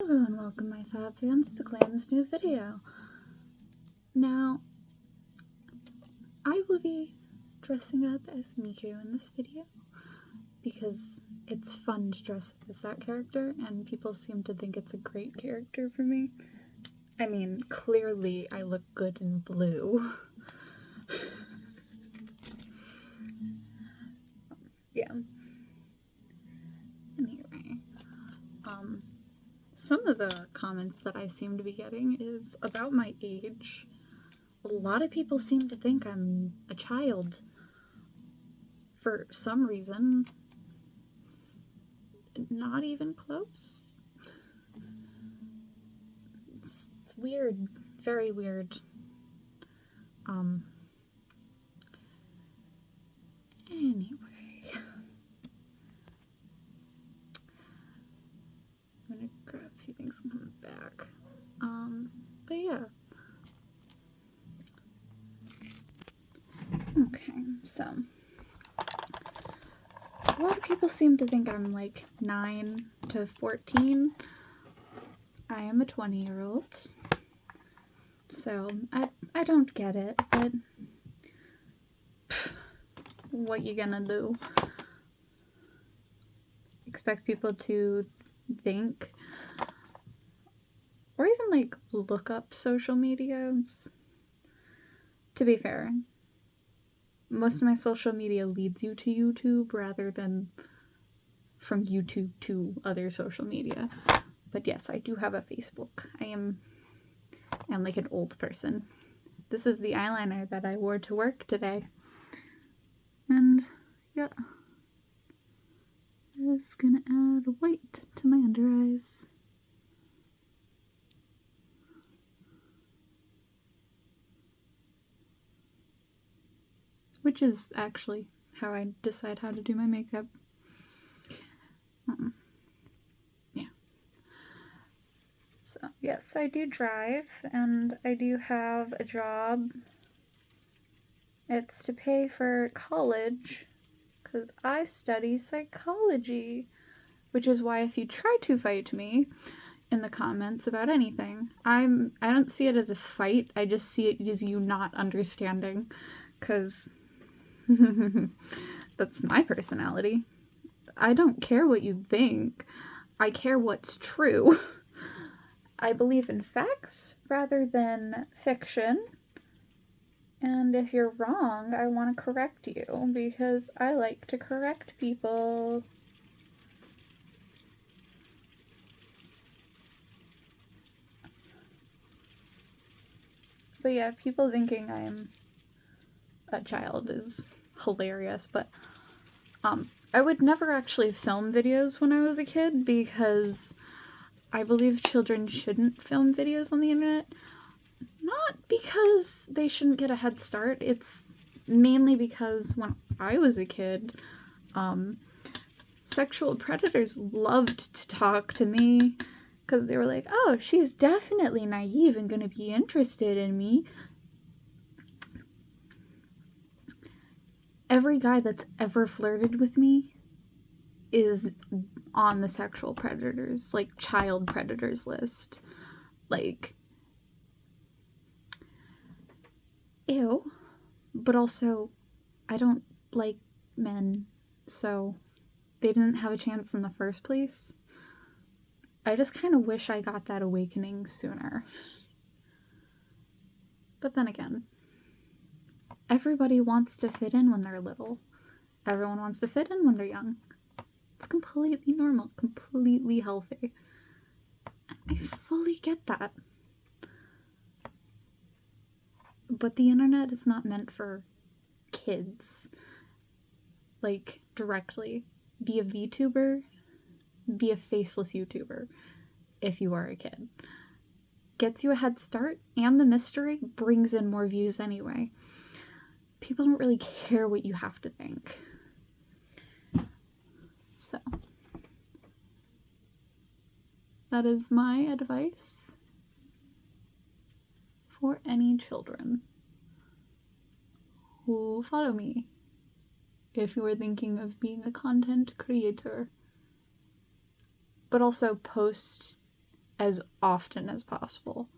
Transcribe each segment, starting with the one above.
Hello and welcome my fab fans to Clam's new video. Now, I will be dressing up as Miku in this video because it's fun to dress up as that character and people seem to think it's a great character for me. I mean, clearly I look good in blue. Yeah. Anyway, some of the comments that I seem to be getting is about my age. A lot of people seem to think I'm a child. For some reason, not even close. It's weird, very weird. Anyway, I'm gonna grab a few things and come back. But yeah. Okay, so a lot of people seem to think I'm like 9 to 14. I am a 20-year-old. So I don't get it, but what you gonna do? Expect people to think or even like look up social medias? To be fair, most of my social media leads you to YouTube rather than from YouTube to other social media. But yes, I do have a Facebook. I am like an old person. This is the eyeliner that I wore to work today. And yeah, just gonna add white to my under eyes. Which is actually how I decide how to do my makeup. Yeah. So, yes, I do drive, and I do have a job. It's to pay for college, because I study psychology. Which is why if you try to fight me in the comments about anything, I don't see it as a fight, I just see it as you not understanding, because that's my personality. I don't care what you think. I care what's true. I believe in facts rather than fiction. And if you're wrong, I want to correct you because I like to correct people. But yeah, people thinking I am a child is hilarious, but I would never actually film videos when I was a kid because I believe children shouldn't film videos on the internet. Not because they shouldn't get a head start, it's mainly because when I was a kid, sexual predators loved to talk to me because they were like, oh, she's definitely naive and gonna be interested in me. Every guy that's ever flirted with me is on the sexual predators, like child predators list. Like, ew. But also, I don't like men, so they didn't have a chance in the first place. I just kind of wish I got that awakening sooner. But then again, everybody wants to fit in when they're little. Everyone wants to fit in when they're young. It's completely normal, completely healthy. I fully get that. But the internet is not meant for kids. Like, directly. Be a VTuber, be a faceless YouTuber if you are a kid. Gets you a head start, and the mystery brings in more views anyway. People don't really care what you have to think. So, that is my advice for any children who follow me if you are thinking of being a content creator. But also post as often as possible.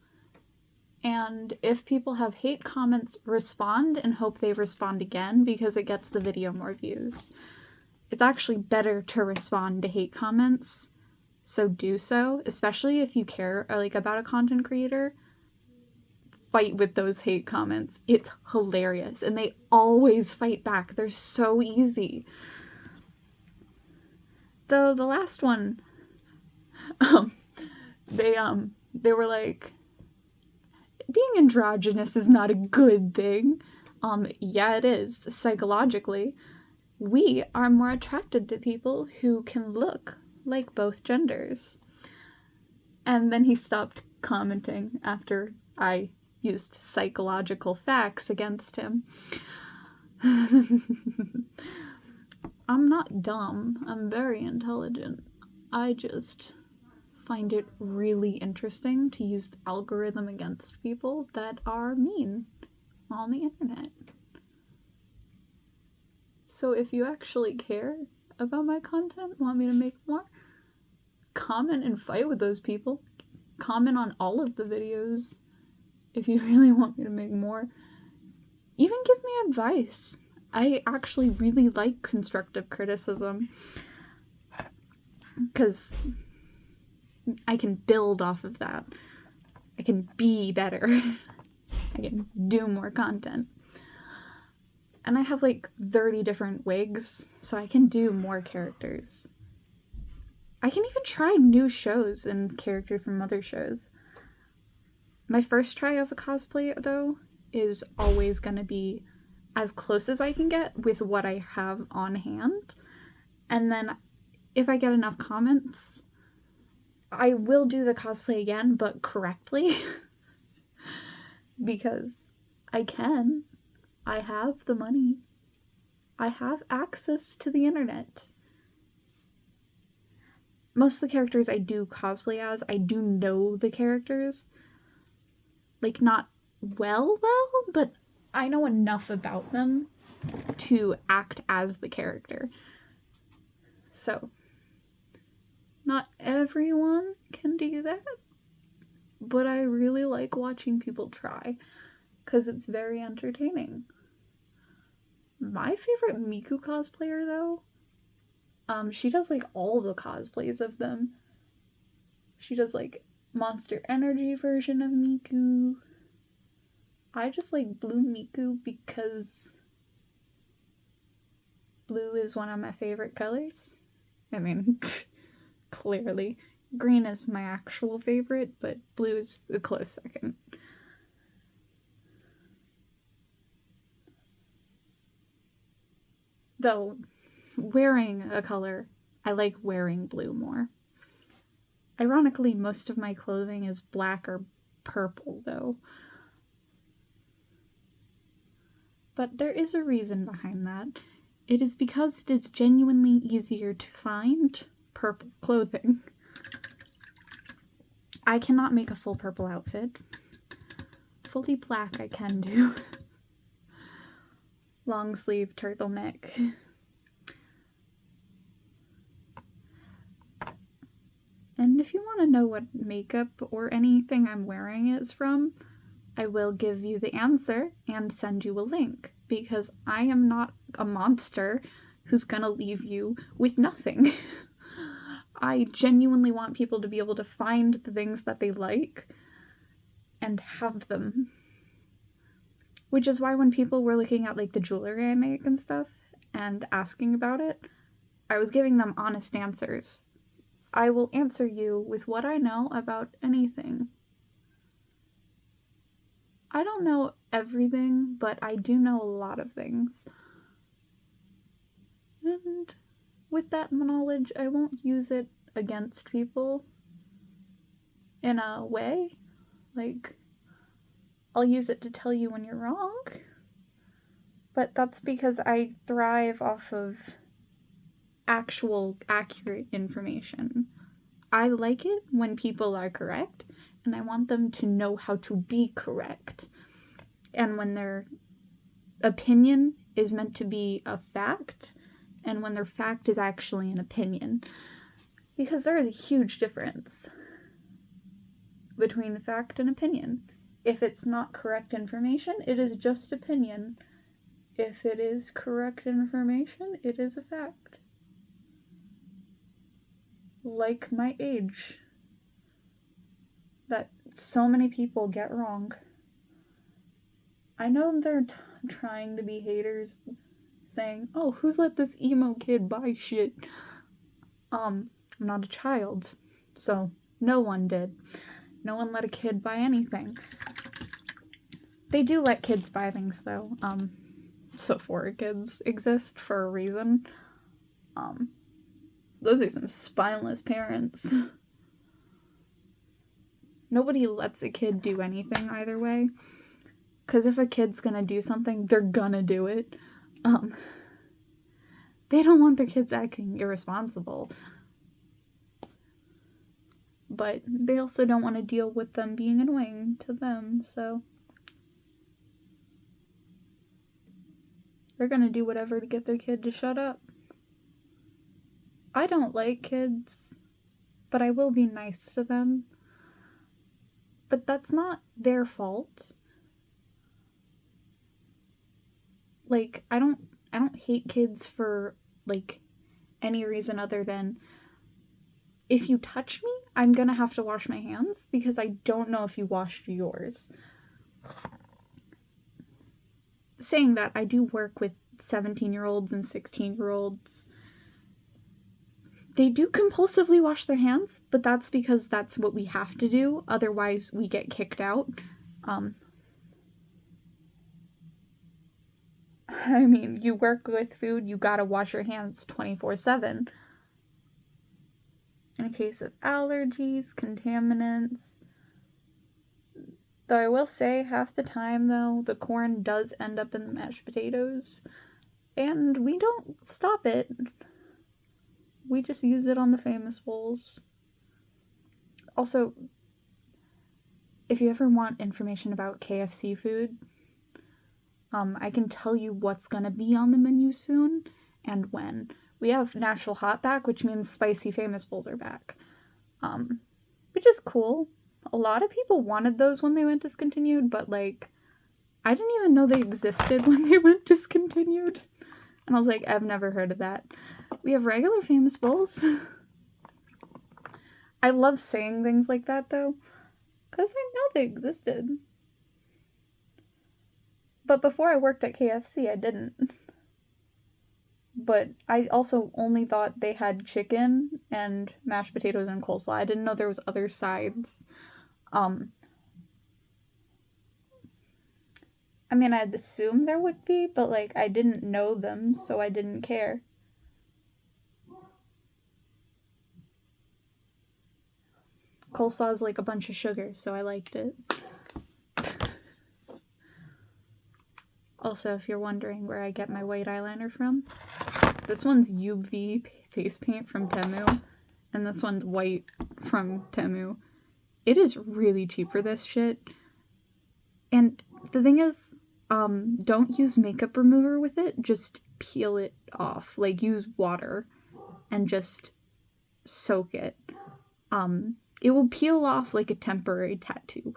And if people have hate comments, respond and hope they respond again, because it gets the video more views. It's actually better to respond to hate comments, so do so, especially if you care about a content creator. Fight with those hate comments. It's hilarious, and they always fight back. They're so easy. Though the last one, they were like, being androgynous is not a good thing. Yeah, it is. Psychologically, we are more attracted to people who can look like both genders. And then he stopped commenting after I used psychological facts against him. I'm not dumb. I'm very intelligent. I just find it really interesting to use the algorithm against people that are mean on the internet. So if you actually care about my content, want me to make more, comment and fight with those people. Comment on all of the videos if you really want me to make more. Even give me advice. I actually really like constructive criticism, because I can build off of that. I can be better. I can do more content. And I have 30 different wigs, so I can do more characters. I can even try new shows and characters from other shows. My first try of a cosplay, though, is always gonna be as close as I can get with what I have on hand. And then if I get enough comments, I will do the cosplay again, but correctly. Because I can. I have the money. I have access to the internet. Most of the characters I do cosplay as, I do know the characters. Not well, but I know enough about them to act as the character. So, not everyone can do that, but I really like watching people try, because it's very entertaining. My favorite Miku cosplayer, though, she does all the cosplays of them. She does Monster Energy version of Miku. I just like blue Miku because blue is one of my favorite colors. I mean, clearly. Green is my actual favorite, but blue is a close second. Though, wearing a color, I like wearing blue more. Ironically, most of my clothing is black or purple, though. But there is a reason behind that. It is because it is genuinely easier to find purple clothing. I cannot make a full purple outfit. Fully black I can do. Long sleeve turtleneck. And if you want to know what makeup or anything I'm wearing is from, I will give you the answer and send you a link, because I am not a monster who's gonna leave you with nothing. I genuinely want people to be able to find the things that they like and have them. Which is why when people were looking at the jewelry I make and stuff and asking about it, I was giving them honest answers. I will answer you with what I know about anything. I don't know everything, but I do know a lot of things. And with that knowledge, I won't use it against people in a way. I'll use it to tell you when you're wrong. But that's because I thrive off of actual, accurate information. I like it when people are correct, and I want them to know how to be correct. And when their opinion is meant to be a fact, and when their fact is actually an opinion. Because there is a huge difference. between fact and opinion. If it's not correct information, it is just opinion. If it is correct information, it is a fact. Like my age, that so many people get wrong. I know they're trying to be haters, saying, oh, who's let this emo kid buy shit? I'm not a child, so no one did. No one let a kid buy anything. They do let kids buy things, though. Sephora kids exist for a reason. Those are some spineless parents. Nobody lets a kid do anything either way. Because if a kid's gonna do something, they're gonna do it. They don't want their kids acting irresponsible. But they also don't want to deal with them being annoying to them, so they're gonna do whatever to get their kid to shut up. I don't like kids, but I will be nice to them. But that's not their fault. Like, I don't hate kids for, like, any reason other than if you touch me, I'm gonna have to wash my hands because I don't know if you washed yours. Saying that, I do work with 17-year-olds and 16-year-olds. They do compulsively wash their hands, but that's because that's what we have to do. Otherwise, we get kicked out. I mean, you work with food, you gotta wash your hands 24/7. In case of allergies, contaminants. Though I will say, half the time, though, the corn does end up in the mashed potatoes. And we don't stop it. We just use it on the famous bowls. Also, if you ever want information about KFC food, I can tell you what's gonna be on the menu soon and when. We have Natural Hot back, which means spicy famous bowls are back. Which is cool. A lot of people wanted those when they went discontinued, but like, I didn't even know they existed when they went discontinued. And I was like, I've never heard of that. We have regular famous bowls. I love saying things like that, though, because I know they existed. But before I worked at KFC, I didn't. But I also only thought they had chicken and mashed potatoes and coleslaw. I didn't know there was other sides. I mean, I'd assume there would be, but, like, I didn't know them, so I didn't care. Coleslaw is like a bunch of sugar, so I liked it. Also, if you're wondering where I get my white eyeliner from, this one's UV face paint from Temu, and this one's white from Temu. It is really cheap for this shit. And the thing is, don't use makeup remover with it, just peel it off. Like, use water and just soak it. It will peel off like a temporary tattoo.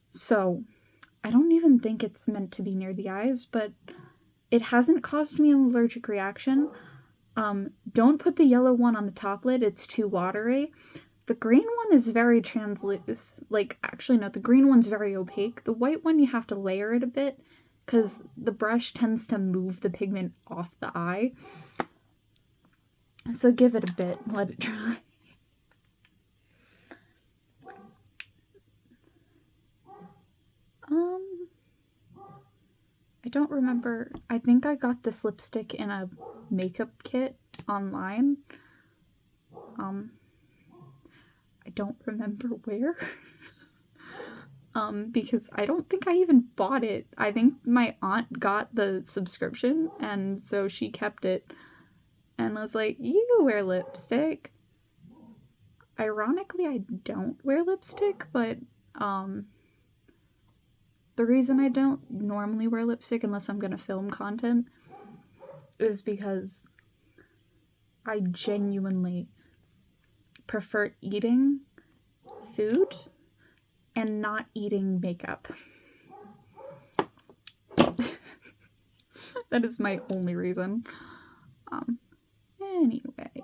So, I don't even think it's meant to be near the eyes, but it hasn't caused me an allergic reaction. Don't put the yellow one on the top lid, it's too watery. The green one is very translucent. Like, actually, no, the green one's very opaque. The white one, you have to layer it a bit, because the brush tends to move the pigment off the eye. So give it a bit, let it dry. I don't remember. I think I got this lipstick in a makeup kit online. I don't remember where. Because I don't think I even bought it. I think my aunt got the subscription, and so she kept it. And was like, you wear lipstick. Ironically, I don't wear lipstick, but, the reason I don't normally wear lipstick unless I'm gonna film content is because I genuinely prefer eating food and not eating makeup. That is my only reason. Anyway.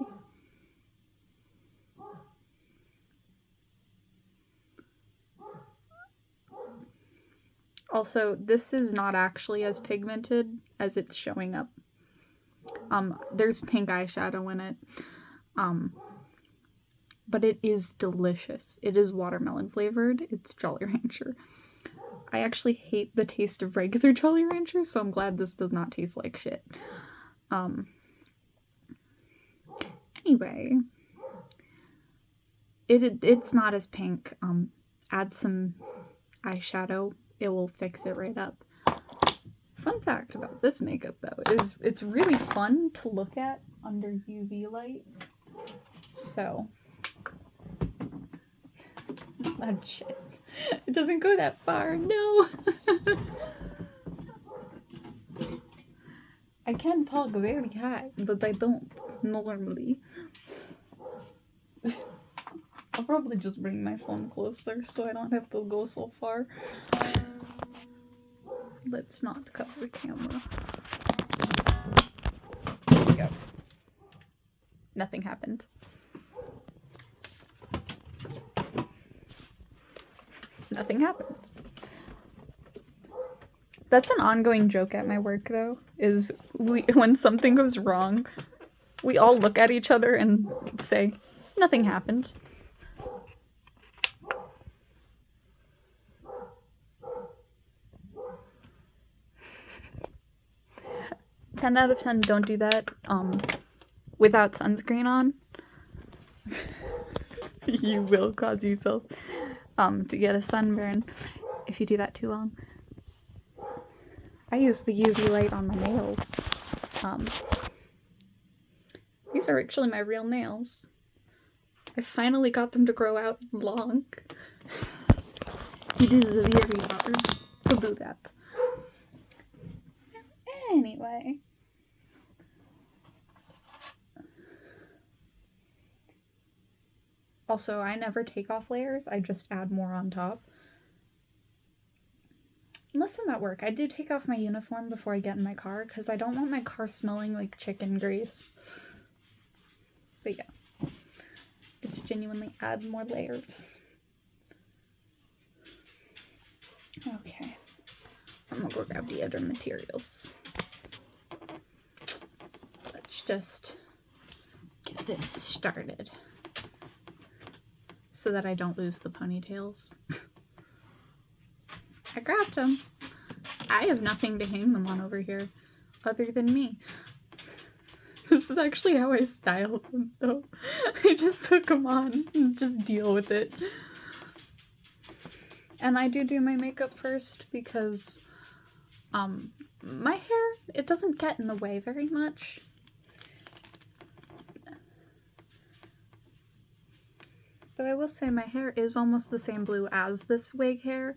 Also, this is not actually as pigmented as it's showing up. There's pink eyeshadow in it. But it is delicious. It is watermelon flavored. It's Jolly Rancher. I actually hate the taste of regular Jolly Rancher, so I'm glad this does not taste like shit. Anyway, it's not as pink. Add some eyeshadow. It will fix it right up. Fun fact about this makeup, though, is it's really fun to look at under UV light. So, oh shit. It doesn't go that far, no! I can talk very high, but I don't normally. I'll probably just bring my phone closer so I don't have to go so far. Let's not cover the camera. There we go. Nothing happened. Nothing happened. That's an ongoing joke at my work, though, is when something goes wrong, we all look at each other and say, nothing happened. Ten out of 10, don't do that without sunscreen on. You will cause yourself to get a sunburn if you do that too long. I use the UV light on my nails. These are actually my real nails. I finally got them to grow out long. It is very hard to do that. Anyway. Also, I never take off layers, I just add more on top. Unless I'm at work, I do take off my uniform before I get in my car, because I don't want my car smelling like chicken grease. But yeah, I just genuinely add more layers. Okay, I'm gonna go grab the other materials. Let's just get this started so that I don't lose the ponytails. I grabbed them. I have nothing to hang them on over here other than me. This is actually how I styled them, though. I just took them on and just deal with it. And I do my makeup first because my hair, it doesn't get in the way very much. Though I will say my hair is almost the same blue as this wig hair.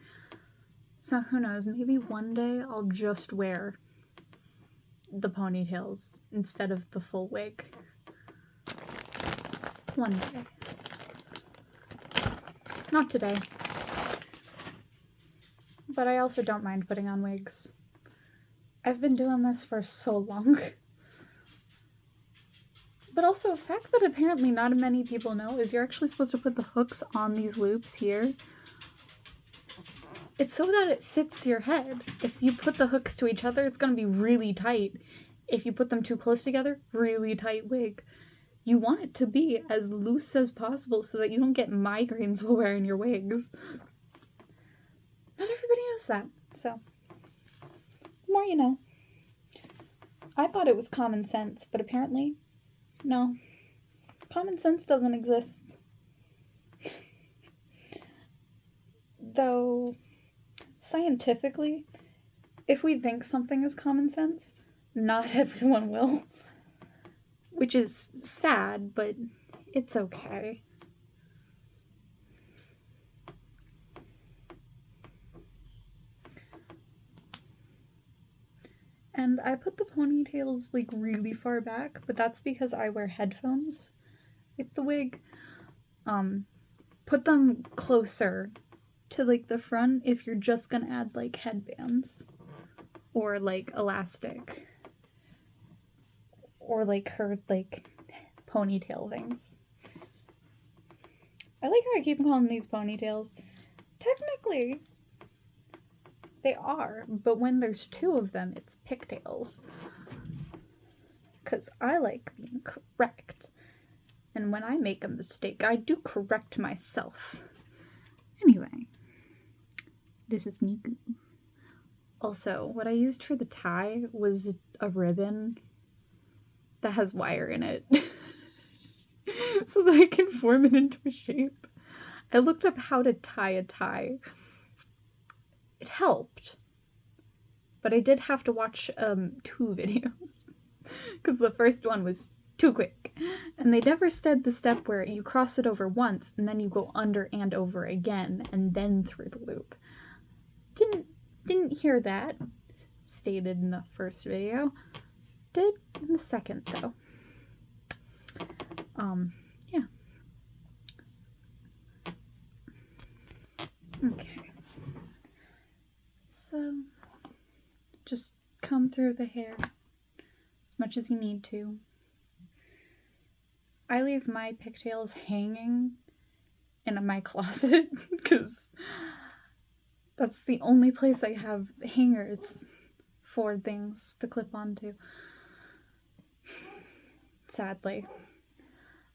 So who knows, maybe one day I'll just wear the ponytails instead of the full wig. One day. Not today. But I also don't mind putting on wigs. I've been doing this for so long. But also, a fact that apparently not many people know is you're actually supposed to put the hooks on these loops here. It's so that it fits your head. If you put the hooks to each other, it's going to be really tight. If you put them too close together, really tight wig. You want it to be as loose as possible so that you don't get migraines while wearing your wigs. Not everybody knows that, so the more you know. I thought it was common sense, but apparently, no. Common sense doesn't exist. Though, scientifically, if we think something is common sense, not everyone will. Which is sad, but it's okay. And I put the ponytails like really far back, but that's because I wear headphones with the wig. Put them closer to like the front if you're just gonna add like headbands or like elastic or like her like ponytail things. I like how I keep calling these ponytails. Technically, they are, but when there's two of them, it's pigtails. Because I like being correct. And when I make a mistake, I do correct myself. Anyway, this is Miku. Also, what I used for the tie was a ribbon that has wire in it. So that I can form it into a shape. I looked up how to tie a tie. It helped. But I did have to watch 2 videos. Because the first one was too quick. And they never said the step where you cross it over once and then you go under and over again and then through the loop. Didn't hear that stated in the first video. Did in the second though. Yeah. Okay. So just comb through the hair as much as you need to. I leave my pigtails hanging in my closet because that's the only place I have hangers for things to clip onto. Sadly.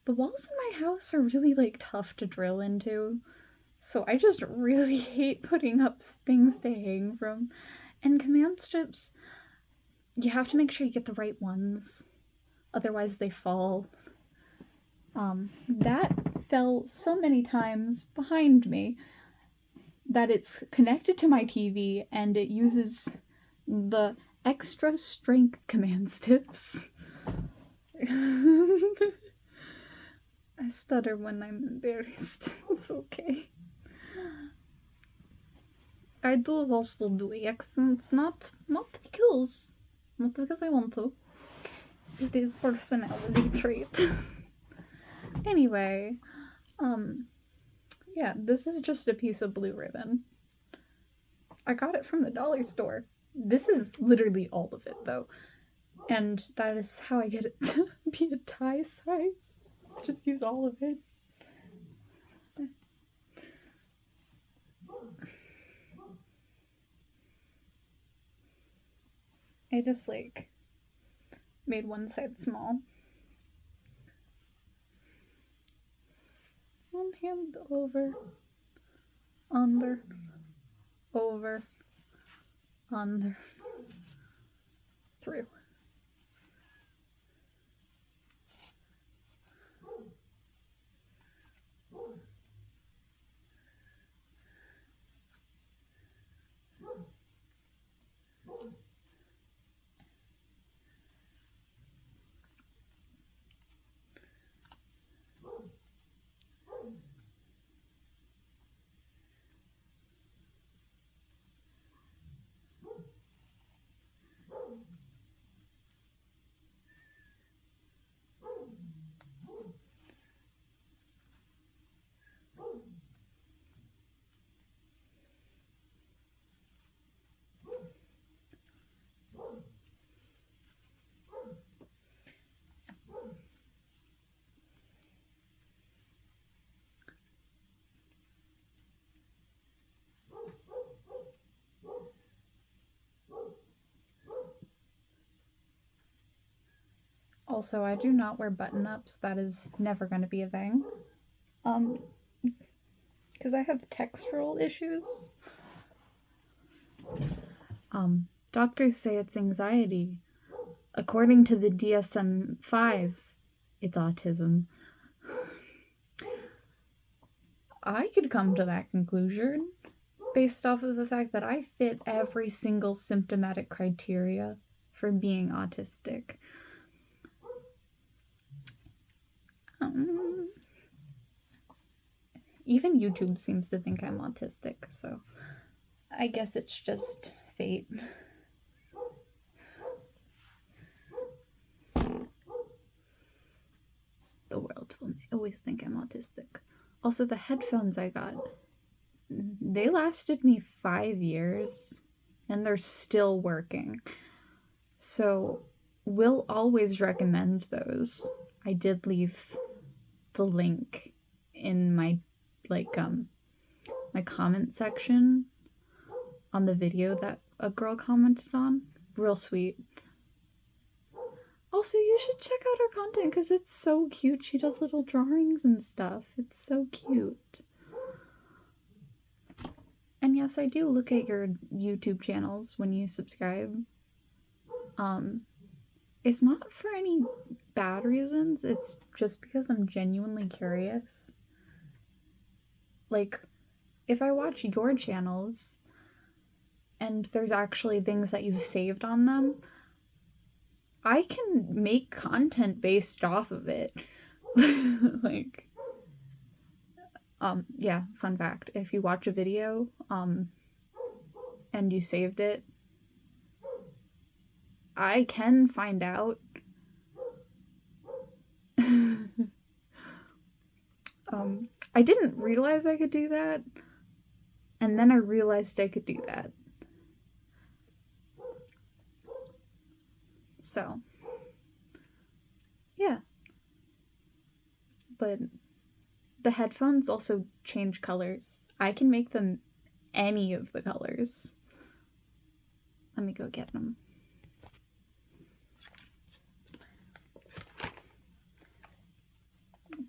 The walls in my house are really like tough to drill into, so I just really hate putting up things to hang from. And command strips, you have to make sure you get the right ones, otherwise they fall. That fell so many times behind me that it's connected to my TV and it uses the extra strength command strips. I stutter when I'm embarrassed. It's okay. I do also do accents, not because I want to. It is personality trait. Anyway, yeah, this is just a piece of blue ribbon. I got it from the dollar store. This is literally all of it, though. And that is how I get it to be a tie size. Just use all of it. I just, like, made one side small. One hand over, under, over, under, through. Also, I do not wear button-ups. That is never going to be a thing. Because I have textural issues. Doctors say it's anxiety. According to the DSM-5, it's autism. I could come to that conclusion based off of the fact that I fit every single symptomatic criteria for being autistic. Even YouTube seems to think I'm autistic, so I guess it's just fate. The world will always think I'm autistic. Also, the headphones I got, They lasted me 5 years and they're still working. So, will always recommend those. I did leave the link in my my comment section on the video that a girl commented on. Real sweet. Also, you should check out her content because it's so cute. She does little drawings and stuff. It's so cute. And yes, I do look at your YouTube channels when you subscribe. It's not for any bad reasons. It's just because I'm genuinely curious. Like, if I watch your channels and there's actually things that you've saved on them, I can make content based off of it. Like, yeah, fun fact. If you watch a video, and you saved it, I can find out. I didn't realize I could do that, and then I realized I could do that. So, yeah. But the headphones also change colors. I can make them any of the colors. Let me go get them.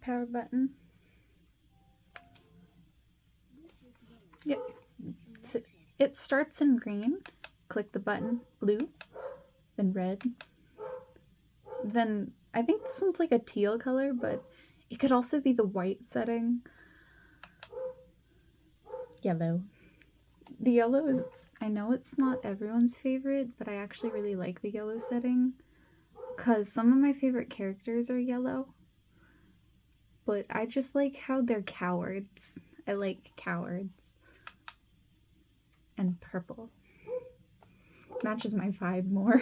Power button. Yep. It starts in green. Click the button. Blue. Then red. Then I think this one's like a teal color, but it could also be the white setting. Yellow. The yellow is, I know it's not everyone's favorite, but I actually really like the yellow setting because some of my favorite characters are yellow. But I just like how they're cowards. I like cowards. And purple. Matches my vibe more.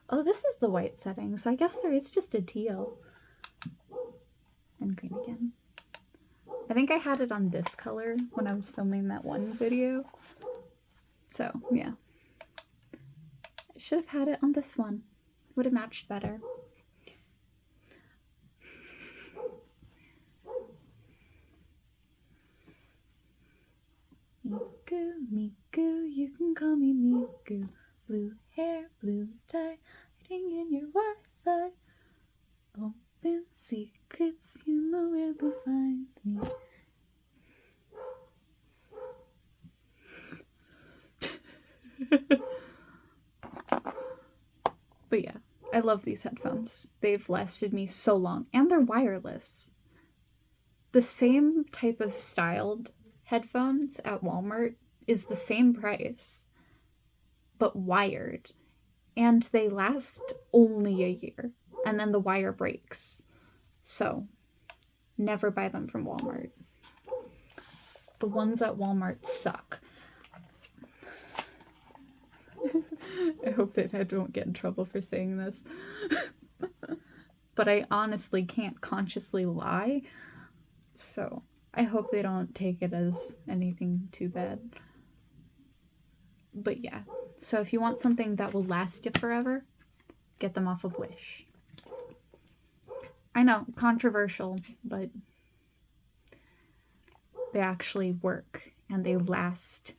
Oh, this is the white setting, so I guess there is just a teal. And green again. I think I had it on this color when I was filming that one video. So, yeah. I should have had it on this one. Would have matched better. Miku, Miku, you can call me Miku. Blue hair, blue tie, hiding in your Wi-Fi. Open secrets, you know where to find me. But yeah, I love these headphones. They've lasted me so long, and they're wireless. The same type of styled headphones at Walmart is the same price, but wired. And they last only a year, and then the wire breaks. So, never buy them from Walmart. The ones at Walmart suck. I hope that I don't get in trouble for saying this. But I honestly can't consciously lie. So, I hope they don't take it as anything too bad. But yeah, so if you want something that will last you forever, get them off of Wish. I know, controversial, but they actually work and they last,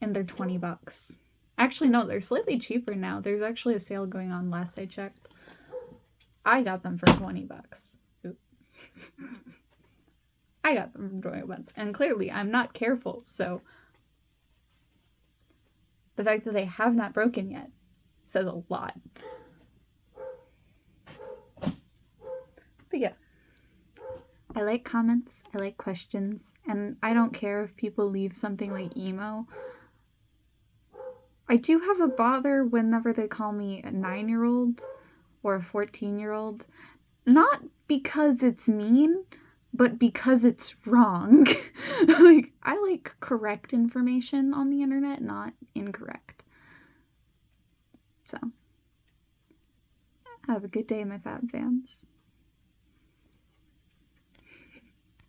and they're $20. Actually, no, they're slightly cheaper now. There's actually a sale going on last I checked. I got them for $20. I got them for $20, and clearly I'm not careful, so the fact that they have not broken yet says a lot. But yeah, I like comments, I like questions, and I don't care if people leave something like emo. I do have a bother whenever they call me a 9-year-old or a 14-year-old. Not because it's mean, but because it's wrong. Like, I like correct information on the internet, not incorrect. So, have a good day, my Fab fans.